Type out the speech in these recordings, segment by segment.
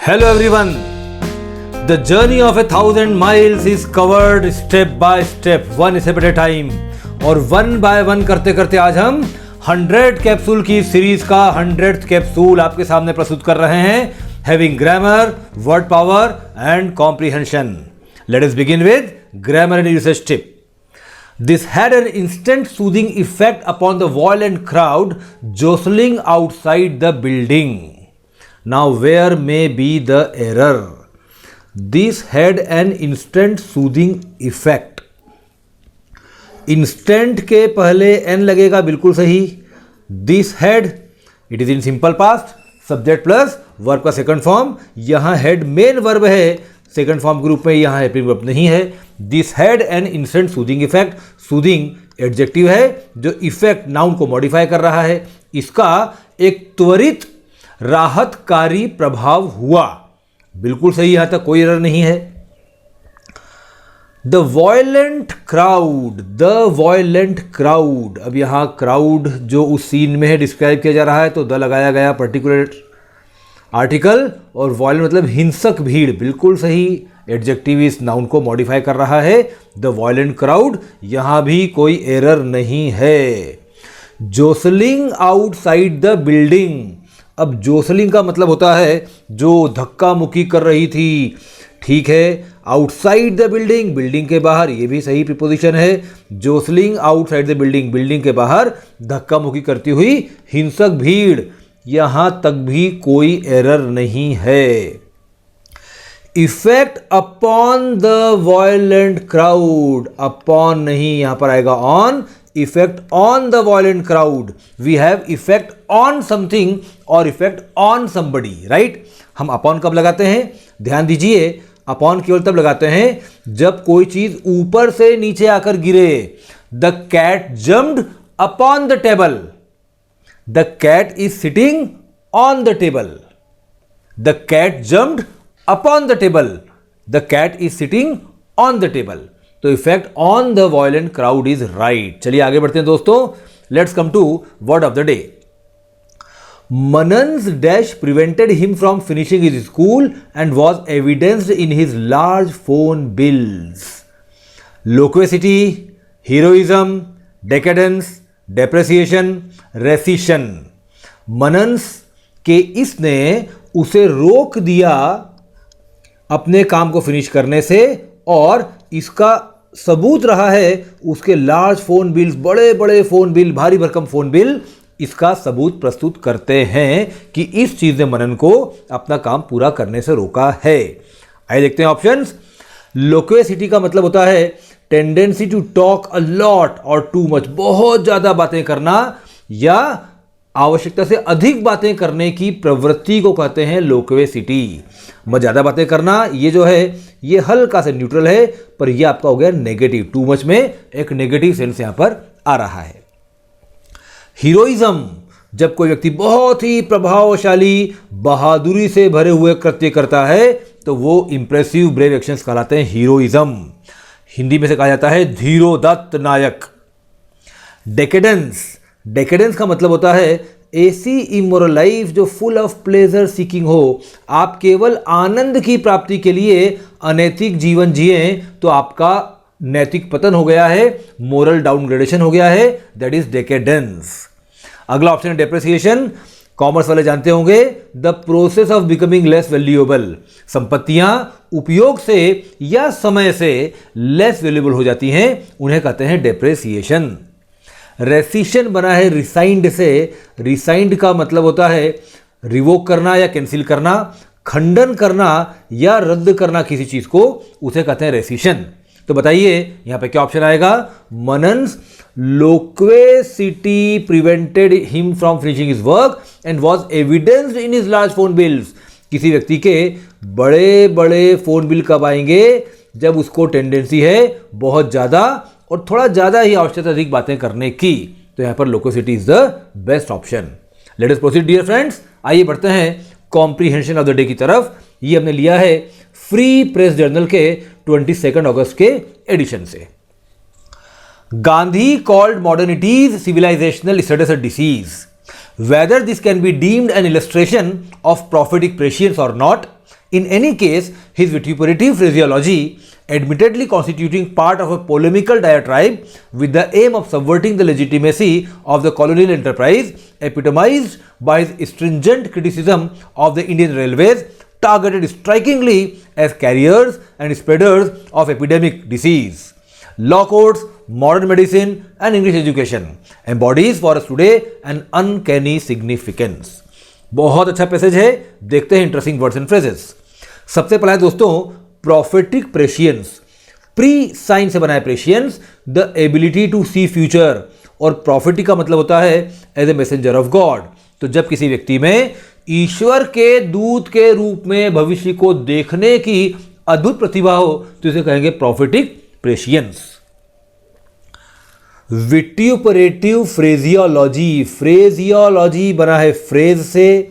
Hello everyone. The journey of 1,000 miles is covered step by step, one step at a time. और one by one करते करते आज हम 100 capsule की series का 100th कैप्सूल आपके सामने प्रस्तुत कर रहे हैं, having grammar, word power and comprehension. Let us begin with grammar and usage tip. This had an instant soothing effect upon the violent crowd jostling outside the building. Now where may be the error? This had an instant soothing effect. Instant के पहले n लगेगा, बिल्कुल सही. This had, it is in simple past, subject plus verb का second form. यहाँ had main verb है, second form के रूप में, यहाँ हेल्पिंग वर्ब नहीं है. This had an instant soothing effect. Soothing adjective है जो इफेक्ट नाउन को मॉडिफाई कर रहा है. इसका एक त्वरित राहतकारी प्रभाव हुआ. बिल्कुल सही, यहां तक कोई एरर नहीं है. The violent crowd, the violent crowd. अब यहां क्राउड जो उस सीन में है डिस्क्राइब किया जा रहा है, तो द लगाया गया पर्टिकुलर आर्टिकल, और वॉयलेंट मतलब हिंसक भीड़. बिल्कुल सही, एडजेक्टिव इस नाउन को मॉडिफाई कर रहा है. द वॉयलेंट क्राउड, यहां भी कोई एरर नहीं है. जोसलिंग आउटसाइड द बिल्डिंग. अब जोसलिंग का मतलब होता है जो धक्का मुक्की कर रही थी. ठीक है, आउटसाइड द बिल्डिंग, बिल्डिंग के बाहर, ये भी सही प्रीपोजिशन है. जोसलिंग आउटसाइड द बिल्डिंग, बिल्डिंग के बाहर धक्का मुक्की करती हुई हिंसक भीड़. यहां तक भी कोई एरर नहीं है. Effect upon the violent crowd, upon नहीं, यहां पर आएगा on. Effect on the violent crowd. We have effect on something और इफेक्ट ऑन समबडी, राइट. हम अपॉन कब लगाते हैं? ध्यान दीजिए, अपॉन केवल तब लगाते हैं जब कोई चीज ऊपर से नीचे आकर गिरे. The cat jumped upon the table. The cat is sitting on the table. The cat jumped upon the table. The cat is sitting on the table. तो effect on the violent crowd is right. चलिए आगे बढ़ते हैं दोस्तों. Let's come to word of the day. Manan's dash prevented him from finishing his school and was evidenced in his large phone bills. Loquacity, heroism, decadence, depreciation, recession. Manan's के इसने उसे रोक दिया अपने काम को फिनिश करने से, और इसका सबूत रहा है उसके लार्ज फोन बिल्स, बड़े बड़े फोन बिल, भारी भरकम फोन बिल इसका सबूत प्रस्तुत करते हैं कि इस चीज ने मनन को अपना काम पूरा करने से रोका है. आइए देखते हैं ऑप्शंस. लोक्वेसिटी का मतलब होता है tendency to talk a lot और टू मच, बहुत ज्यादा बातें करना या आवश्यकता से अधिक बातें करने की प्रवृत्ति को कहते हैं लोक्वेसिटी. ज्यादा बातें करना, ये जो है ये हल्का से न्यूट्रल है, पर ये आपका हो गया नेगेटिव. टू मच में एक नेगेटिव सेंस यहां पर आ रहा है. हीरोइज्म, जब कोई व्यक्ति बहुत ही प्रभावशाली, बहादुरी से भरे हुए कृत्य करता है तो वो इंप्रेसिव ब्रेव एक्शंस कहलाते हैं हीरोइज्म. हिंदी में से कहा जाता है धीरोदत्त नायक. डेकेडेंस, डेकेडेंस का मतलब होता है ऐसी इमोरल लाइफ जो फुल ऑफ प्लेजर सीकिंग हो. आप केवल आनंद की प्राप्ति के लिए अनैतिक जीवन जिए तो आपका नैतिक पतन हो गया है, मोरल डाउनग्रेडेशन हो गया है. That is decadence. अगला ऑप्शन है डेप्रिसिएशन. कॉमर्स वाले जानते होंगे, the process of becoming less valuable. संपत्तियां उपयोग से या समय से लेस वैल्यूएबल हो जाती हैं, उन्हें कहते हैं डेप्रिसिएशन. रेसिशन बना है रिसाइंड से. रिसाइंड का मतलब होता है रिवोक करना या कैंसिल करना, खंडन करना या रद्द करना किसी चीज को, उसे कहते हैं रेसिशन. तो बताइए यहां पे क्या ऑप्शन आएगा? Manan's loquacity prevented him from finishing his work and was evidenced in his large phone bills. किसी व्यक्ति के बड़े बड़े फोन बिल कब आएंगे? जब उसको टेंडेंसी है बहुत ज्यादा और थोड़ा ज्यादा ही आवश्यकता अधिक बातें करने की. तो यहां पर loquacity is the best option. Let us proceed dear friends. आइए बढ़ते हैं कॉम्प्रिहेंशन ऑफ द डे की तरफ. ये हमने लिया है फ्री प्रेस जर्नल के 22 अगस्त के एडिशन से. Gandhi called modernity's civilisational status a disease. Whether this can be deemed an illustration of prophetic prescience or not, in any case, his vituperative phraseology, admittedly constituting part of a polemical diatribe with the aim of subverting the legitimacy of the colonial enterprise, epitomized by his stringent criticism of the Indian railways, targeted strikingly as carriers and spreaders of epidemic disease. Law courts, modern medicine and English education embodies for us today an uncanny significance. बहुत अच्छा passage है, देखते हैं interesting words and phrases. सबसे पहला है दोस्तों प्रॉफेटिक प्रेशियंस. Pre sign से बना है prescience, the ability to see future, और प्रॉफिटिक का मतलब होता है as a messenger of God. तो जब किसी व्यक्ति में ईश्वर के दूत के रूप में भविष्य को देखने की अद्भुत प्रतिभा हो तो इसे कहेंगे प्रॉफिटिक प्रेशियंस. विट्यूपरेटिव फ्रेजियोलॉजी. फ्रेजियोलॉजी बना है फ्रेज से.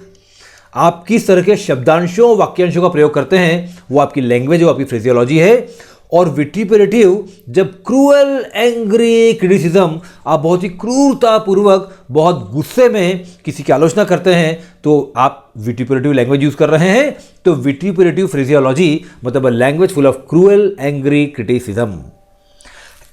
आप किस तरह के शब्दांशों वाक्यांशों का प्रयोग करते हैं वो आपकी लैंग्वेज वो आपकी फ्रेजियोलॉजी है. और विट्यूपरेटिव जब क्रूअल एंग्री क्रिटिसिज्म, आप बहुत ही क्रूरतापूर्वक बहुत गुस्से में किसी की आलोचना करते हैं तो आप विट्यूपरेटिव लैंग्वेज यूज कर रहे हैं. तो विट्यूपरेटिव फ्रेजियोलॉजी मतलब language full of cruel angry criticism.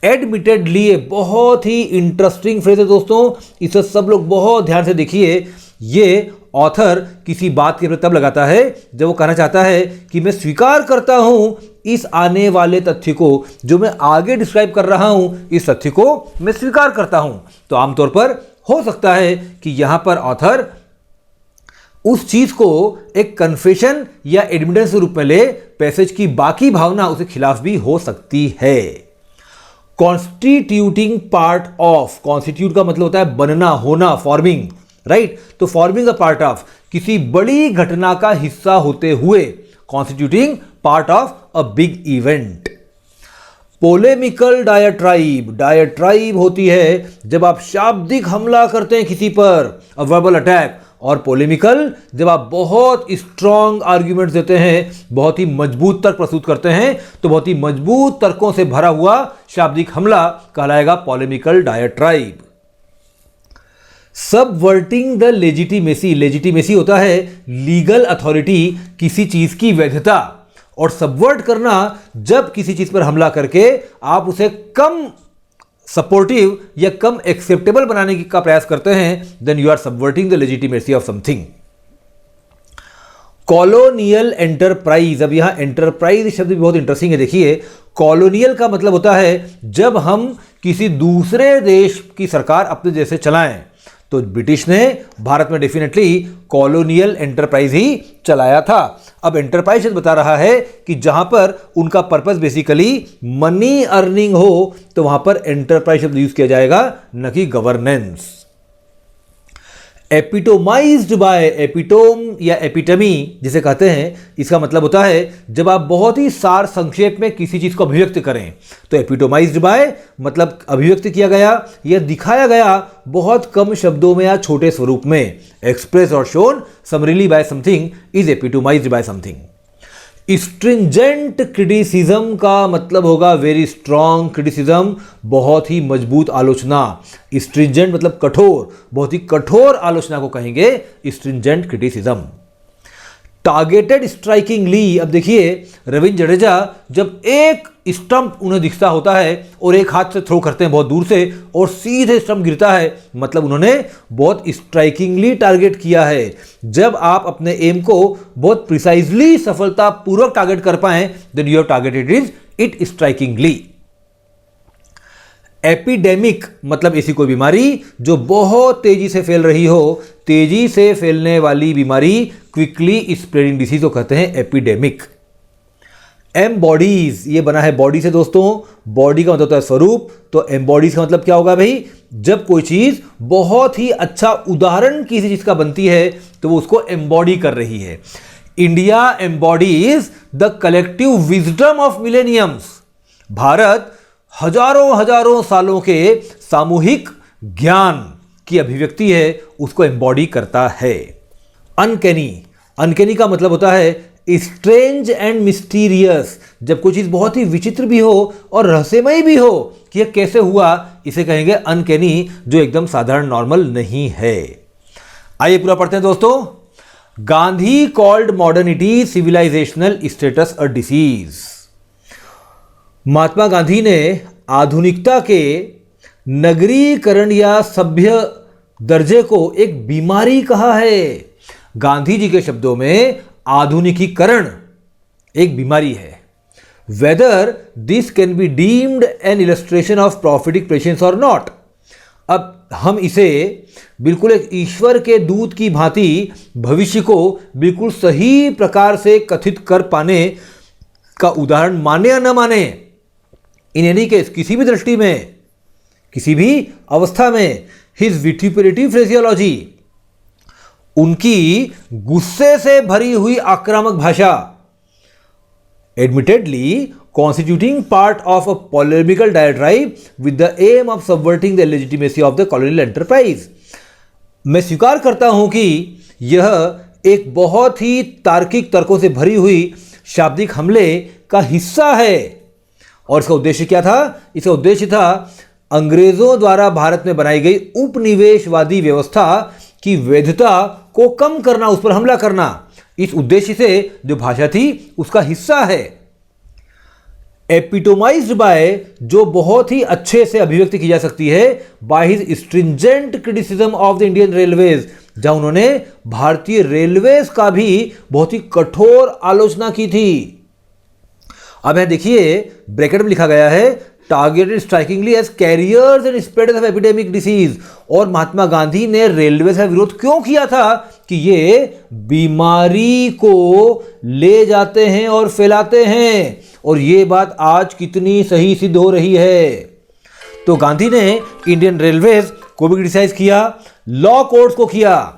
Admittedly ये बहुत ही इंटरेस्टिंग फ्रेज है दोस्तों, इसे सब लोग बहुत ध्यान से देखिए. ये ऑथर किसी बात के तब लगाता है जब वो कहना चाहता है कि मैं स्वीकार करता हूं इस आने वाले तथ्य को, जो मैं आगे डिस्क्राइब कर रहा हूं इस तथ्य को मैं स्वीकार करता हूं. तो आमतौर पर हो सकता है कि यहां पर ऑथर उस चीज को एक कन्फेशन या एडमिटेंस के रूप में ले. पैसेज की बाकी भावना उसके खिलाफ भी हो सकती है. Constituting part of. कॉन्स्टिट्यूट का मतलब होता है बनना, होना, फॉर्मिंग, राइट. तो फॉर्मिंग अ पार्ट ऑफ, किसी बड़ी घटना का हिस्सा होते हुए. Constituting part of a big event. Polemical diatribe. Diatribe होती है जब आप शाब्दिक हमला करते हैं किसी पर, अ वर्बल अटैक. और पोलेमिकल जब आप बहुत स्ट्रॉन्ग आर्ग्यूमेंट्स देते हैं, बहुत ही मजबूत तर्क प्रस्तुत करते हैं. तो बहुत ही मजबूत तर्कों से भरा हुआ शाब्दिक हमला कहलाएगा polemical diatribe. Subverting the legitimacy. Legitimacy होता है लीगल अथॉरिटी, किसी चीज की वैधता. और सबवर्ट करना जब किसी चीज पर हमला करके आप उसे कम सपोर्टिव या कम एक्सेप्टेबल बनाने का प्रयास करते हैं, then you are subverting the legitimacy of something. Colonial enterprise. अब यहां एंटरप्राइज शब्द भी बहुत इंटरेस्टिंग है. देखिए, कॉलोनियल का मतलब होता है जब हम किसी दूसरे देश की सरकार अपने देश से चलाएं. तो ब्रिटिश ने भारत में डेफिनेटली कॉलोनियल एंटरप्राइज ही चलाया था. अब एंटरप्राइज बता रहा है कि जहां पर उनका पर्पस बेसिकली मनी अर्निंग हो तो वहां पर एंटरप्राइज शब्द यूज किया जाएगा, न कि गवर्नेंस. एपिटोमाइज्ड बाय. एपिटोम या एपिटमी जिसे कहते हैं, इसका मतलब होता है जब आप बहुत ही सार संक्षेप में किसी चीज को अभिव्यक्त करें. तो एपिटोमाइज्ड बाय मतलब अभिव्यक्त किया गया या दिखाया गया बहुत कम शब्दों में या छोटे स्वरूप में. एक्सप्रेस और shown summarily by something is epitomised by something. Stringent criticism का मतलब होगा वेरी स्ट्रॉन्ग क्रिटिसिज्म, बहुत ही मजबूत आलोचना. स्ट्रिंजेंट मतलब कठोर, बहुत ही कठोर आलोचना को कहेंगे स्ट्रिंजेंट क्रिटिसिज्म. Targeted strikingly. अब देखिए, रविंद्र जडेजा जब एक स्टंप उन्हें दिखता होता है और एक हाथ से थ्रो करते हैं बहुत दूर से और सीधे स्टंप गिरता है, मतलब उन्होंने बहुत स्ट्राइकिंगली टारगेट किया है. जब आप अपने एम को बहुत प्रिसाइजली सफलतापूर्वक टारगेट कर पाएं, then you have targeted it strikingly. Epidemic मतलब ऐसी कोई बीमारी जो बहुत तेजी से फैल रही हो. तेजी से फैलने वाली बीमारी, क्विकली स्प्रेडिंग डिसीज को कहते हैं एपिडेमिक. एम्बॉडीज, ये बना है बॉडी से दोस्तों. बॉडी का मतलब होता है स्वरूप. तो एम्बॉडीज का मतलब क्या होगा भाई, जब कोई चीज बहुत ही अच्छा उदाहरण किसी चीज का बनती है तो वो उसको एम्बॉडी कर रही है. India embodies the collective wisdom of millenniums. Bharat हजारों सालों के सामूहिक ज्ञान की अभिव्यक्ति है, उसको एम्बॉडी करता है. अनकैनी. अनकैनी का मतलब होता है स्ट्रेंज एंड मिस्टीरियस. जब कोई चीज बहुत ही विचित्र भी हो और रहस्यमय भी हो कि यह कैसे हुआ, इसे कहेंगे अनकैनी, जो एकदम साधारण नॉर्मल नहीं है. आइए पूरा पढ़ते हैं दोस्तों। Gandhi called modernity civilisational status a disease. Mahatma Gandhi ने आधुनिकता के नगरीकरण या सभ्य दर्जे को एक बीमारी कहा है। गांधी जी के शब्दों में आधुनिकीकरण एक बीमारी है। Whether this can be deemed N illustration of prophetic patience और नॉट। अब हम इसे बिल्कुल एक ईश्वर के दूत की भांति भविष्य को बिल्कुल सही प्रकार से कथित कर पाने का उदाहरण माने या न माने, इन एनी केस किसी भी दृष्टि में, किसी भी अवस्था में, हिज विट्यूपेरेटिव फ्रेजियोलॉजी, उनकी गुस्से से भरी हुई आक्रामक भाषा, admittedly constituting part of a polemical diatribe with the aim of subverting the legitimacy of the colonial enterprise। मैं स्वीकार करता हूं कि यह एक बहुत ही तार्किक तर्कों से भरी हुई शाब्दिक हमले का हिस्सा है। और इसका उद्देश्य क्या था? इसका उद्देश्य था अंग्रेजों द्वारा भारत में बनाई गई उपनिवेशवादी व्यवस्था की वैधता को कम करना, उस पर हमला करना। इस उद्देश्य से जो भाषा थी उसका हिस्सा है। एपिटोमाइज्ड बाय, जो बहुत ही अच्छे से अभिव्यक्ति की जा सकती है, by his stringent criticism of the Indian railways, जहां उन्होंने भारतीय रेलवेज का भी बहुत ही कठोर आलोचना की थी। अब यह देखिए ब्रैकेट में लिखा गया है targeted strikingly as carriers and spreaders of epidemic disease. और महात्मा गांधी ने रेलवे का विरोध क्यों किया था? कि ये बीमारी को ले जाते हैं और फैलाते हैं। और ये बात आज कितनी सही सिद्ध हो रही है। तो गांधी ने इंडियन रेलवेज को भी क्रिटिसाइज किया, लॉ कोर्ट्स को किया,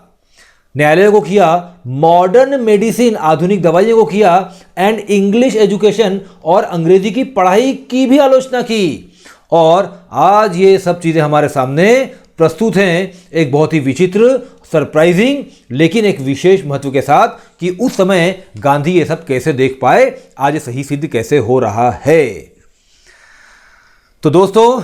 न्यायालय को किया, मॉडर्न मेडिसिन आधुनिक दवाइयों को किया, एंड इंग्लिश एजुकेशन और अंग्रेजी की पढ़ाई की भी आलोचना की। और आज ये सब चीजें हमारे सामने प्रस्तुत हैं एक बहुत ही विचित्र, सरप्राइजिंग, लेकिन एक विशेष महत्व के साथ कि उस समय गांधी ये सब कैसे देख पाए, आज ये सही सिद्ध कैसे हो रहा है। तो दोस्तों,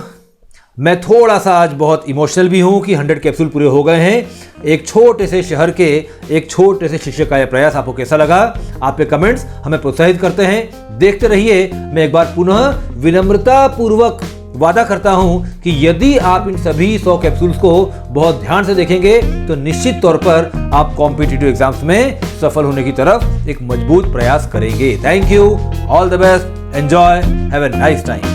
मैं थोड़ा सा आज बहुत इमोशनल भी हूं कि 100 कैप्सूल पूरे हो गए हैं। एक छोटे से शहर के एक छोटे से शिक्षक का यह प्रयास आपको कैसा लगा? आपके कमेंट्स हमें प्रोत्साहित करते हैं। देखते रहिए। मैं एक बार पुनः विनम्रता पूर्वक वादा करता हूं कि यदि आप इन सभी 100 कैप्सूल्स को बहुत ध्यान से देखेंगे तो निश्चित तौर पर आप कॉम्पिटिटिव एग्जाम्स में सफल होने की तरफ एक मजबूत प्रयास करेंगे। Thank you, all the best, enjoy, have a nice time.